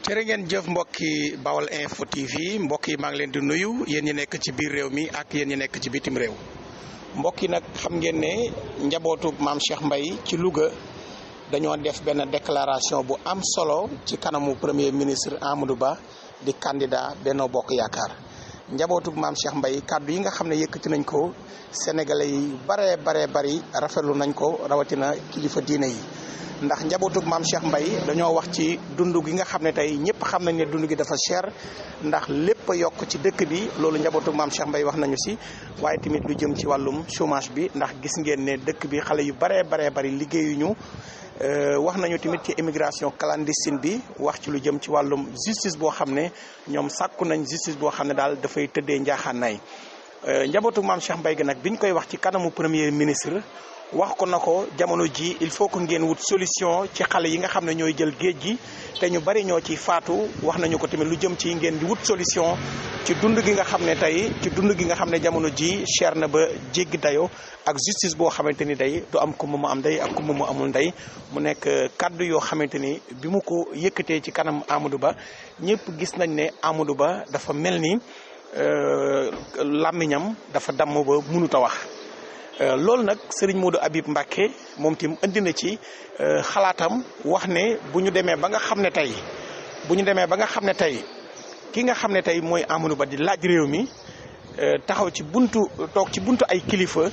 jërë ngeen jëf mbokki Bawal Info TV mbokk yi maa ngi leen di nuyu yéen ñi nekk ci biir réew mi ak yéen ñi nekk ci bitim réew mbokk yi nag xam ngeen ne njabootu maam Cheikh Mbaye ci Louga dañoo def benn déclaration bu am solo ci kanamu premier ministre Amadou Ba di candidat Benno Bokk Yaakaar njabootu maam Cheikh Mbaye kàddu yi nga xam ne yëkkati nañ ko sénégalais yi bari rafetlu nañ ko rawatina kilifa diine yi. ndax njabootug maam Cheikh Mbaye dañoo wax ci dund gi nga xam ne tey ñëpp xam nañ ne dund gi dafa cher ndax lépp a yokk ci dëkk bi loolu njabootug maam Cheikh Mbaye wax nañu si waaye tamit lu jëm ci wàllum chômage bi ndax gis ngeen ne dëkk bi xale yu bari liggéeyuñu wax nañu tamit ci immigration clandestine bi wax ci lu jëm ci wàllum justice boo xam ne ñoom sàkku nañ justice boo xam ne daal dafay tëddee njaaxaanaay njabootug maam Cheikh Mbaye gi nag biñ koy wax ci kanamu premier ministre. wax ko na ko jamono ji il faut que ngeen wut solution ci xale yi nga xam ne ñooy jël géej gi te ñu bari ñoo ci faatu wax nañu ko tamit lu jëm ci ngeen di wut solution ci dund gi nga xam ne tey ci dund gi nga xam ne jamono ji cher na ba jéggi dayo ak justice boo xamante ni day du am kumba mu am ndey ak kumba mu amul ndey mu nekk kaddu yoo xamante ni bi mu ko yëkkatee ci kanam Amadou Ba ñëpp gis nañ ne Amadou Ba dafa mel ni làmmiñam dafa damm ba mënut a wax. loolu nag Serigne Modou Habib Mbacké moom tim indi na ci xalaatam wax ne bu ñu demee ba nga xam ne tey ki nga xam ne tey mooy Amadou Ba di laaj réew mi taxaw ci toog ci buntu ay kilifa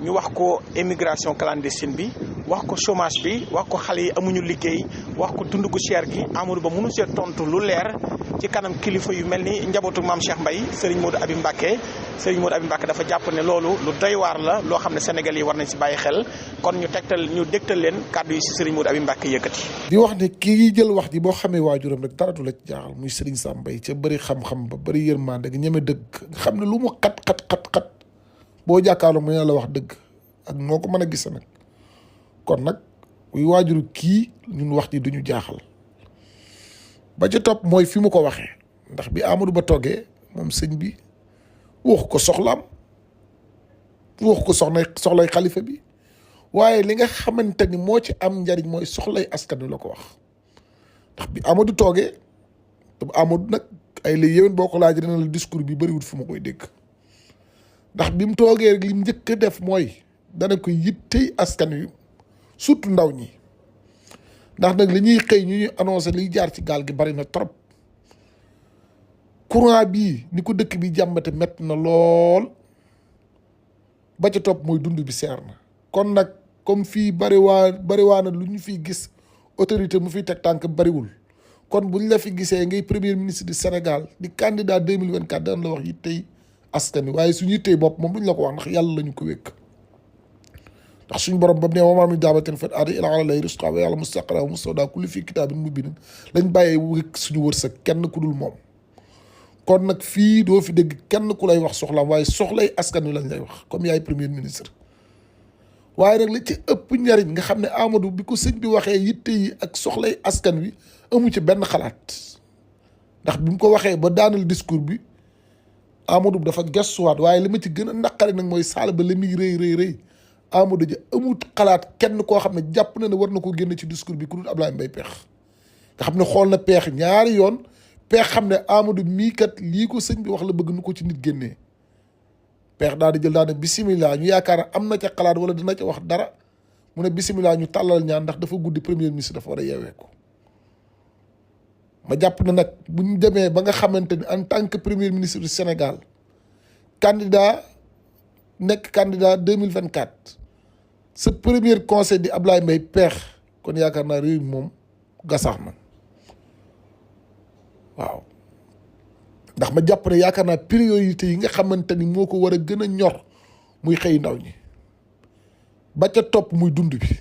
ñu wax ko immigration clandestine bi wax ko chômage bi wax ko xale yi amuñu liggéey wax ko dund gu cher gi Amadou Ba mënu see tontu lu leer ci kanam kilifa yu mel ni njabootu maam Cheikh Mbaye Serigne Modou Habib Mbacké dafa jàpp ne loolu lu doy waar la loo xam ne Sénégal yi war nañ si bàyyi xel kon ñu dégtal leen kàddu yi si Serigne Modou Habib Mbacké yëkkati. di wax ne kii jël wax ji boo xamee waajuram rek dara du la ci jaaxal muy Serigne Sam Mbaye ca bëri xam-xam ba bëri yërmande gi ñeme dëgg nga xam ne lu mu xat boo jàkkaarloo mu ne la wax dëgg ak noo ko mën a gis nag kon nag muy waajuru kii ñun wax ji duñu jaaxal ba ca topp mooy fi mu ko waxee ndax bi Amadou Ba toogee moom sëñ bi wax ko soxlaam wax ko soxlay xalifa bi waaye li nga xamante ni moo ci am njariñ mooy soxlay askan wi la ko wax ndax bi Amadou toogee te Amadou nag ay la yéwén boo ko laaj dina la discours bi bëriwul fu ma koy dégg ndax bi mu toogee rek li mu njëkk a def mooy dana ko yittey askan wi surtout ndaw ñi ndax nag li ñuy xëy ñu ñuy annoncé liy jaar ci gaal gi bari na trop courant bii ni ko dëkk bi jàmbate métti na lool ba ca topp mooy dund bi seer na kon nag comme fii bariwaa na lu ñu fiy gis autorité mu fiy teg tànk bariwul kon buñ la fi gisee ngay premier ministre du Sénégal di candidat 2024 daan la wax yittey askan wi waaye suñu yittey bopp moom duñ la ko wax ndax yàlla la ñu ko wékk ndax suñu borom ba mu ne wa maa min daabbatin fil ardi illaa alaa llaahi rizquhaa wa ya'lamu mustaqarrahaa wa mustawda'ahaa kullun fii kitaabin mubiin lañ bàyyee wékk suñu wërsëg kenn ku dul moom kon nag fii doo fi dégg kenn ku lay wax soxlaam waaye soxlay askan wi lañ lay wax comme yaay premier ministre waaye nag li ci ëpp njariñ nga xam ne Amadou bi ko sëñ bi waxee yitte yi ak soxlay askan wi amu ci benn xalaat ndax bi mu ko waxee ba daanal discours bi Amadou dafa gestuwaat waaye li ma ci gën a naqari nag mooy saal ba li muy rëy Amadou ja amut xalaat kenn koo xam ne jàpp na ne war na ko génne ci discours bi ku dul Ablaye Mbaye Peex nga xam ne xool na Peex ñaari yoon Peex xam ne Amadou mii kat lii ko sëñ bi wax la bëgg nu ko ci nit génnee Peex daal di jël daal ne bisimilah ñu yaakaar am na ca xalaat wala dina ca wax dara mu ne bisimilah ñu tàllal ñaan ndax dafa guddi premier ministre dafa war a yeewee ko ma jàpp ne nag bu ñu demee ba nga xamante ni en tant que premier ministre du Sénégal nekk candidat 2024 sa premier conseil di Ablaye Mbaye Peex kon yaakaar naa réew mi moom gasax na waaw ndax ma jàpp ne yaakaar naa priorité yi nga xamante ni moo ko war a gën a ñor muy xëy ndaw ñi ba ca topp muy dund bi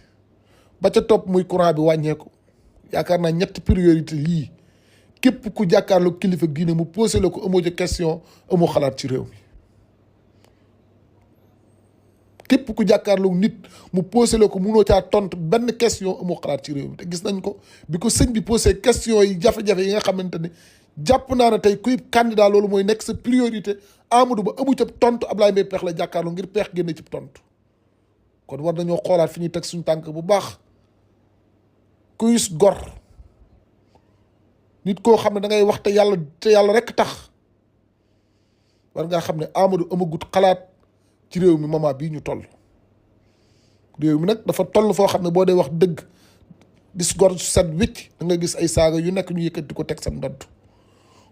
ba ca topp muy courant bi wàññeeku yaakaar naa ñetti priorité yii képp ku jàkkaarloo kilifa diine mu posé la ko amoo ca question amoo xalaat ci réew mi képp ku jàkkaarloo nit mu posé la ko munoo caa tontu benn question amoo xalaat ci réew mi te gis nañ ko bi ko sëñ bi posé question yi jafe-jafe yi nga xamante ne jàpp naa ne tey kuy candidat loolu mooy nekk sa priorité Amadou Ba amu ca tontu Ablaye Mbaye Peex la jàkkaarloo ngir Peex génne ci tontu kon war nañoo xoolaat fi ñuy teg suñu tànk bu baax kuy gor nit koo xam ne da ngay wax te yàlla rek tax war ngaa xam ne Amadou amagut xalaat ci réew mi moment bii ñu toll. réew mi nag dafa toll foo xam ne boo dee wax dëgg dis gor set wicc da nga gis ay saaga yu nekk ñu yëkkati ko teg seen ndodd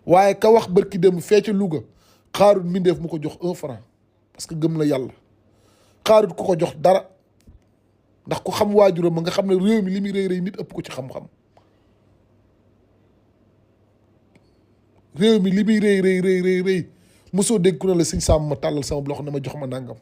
waaye ka wax barki dem fee ca Louga xaarut mbindeef mu ko jox 1 franc parce que gëm na yàlla xaarut ku ko jox dara ndax ku xam waajuram nga xam ne réew mi li muy rëy rëy nit ëpp ko ci xam-xam réew mi li muy rëy rëy rëy rëy mosoo dégg ku ne la sëñ Sam ma tàllal sama loxo ne ma jox ma nangam.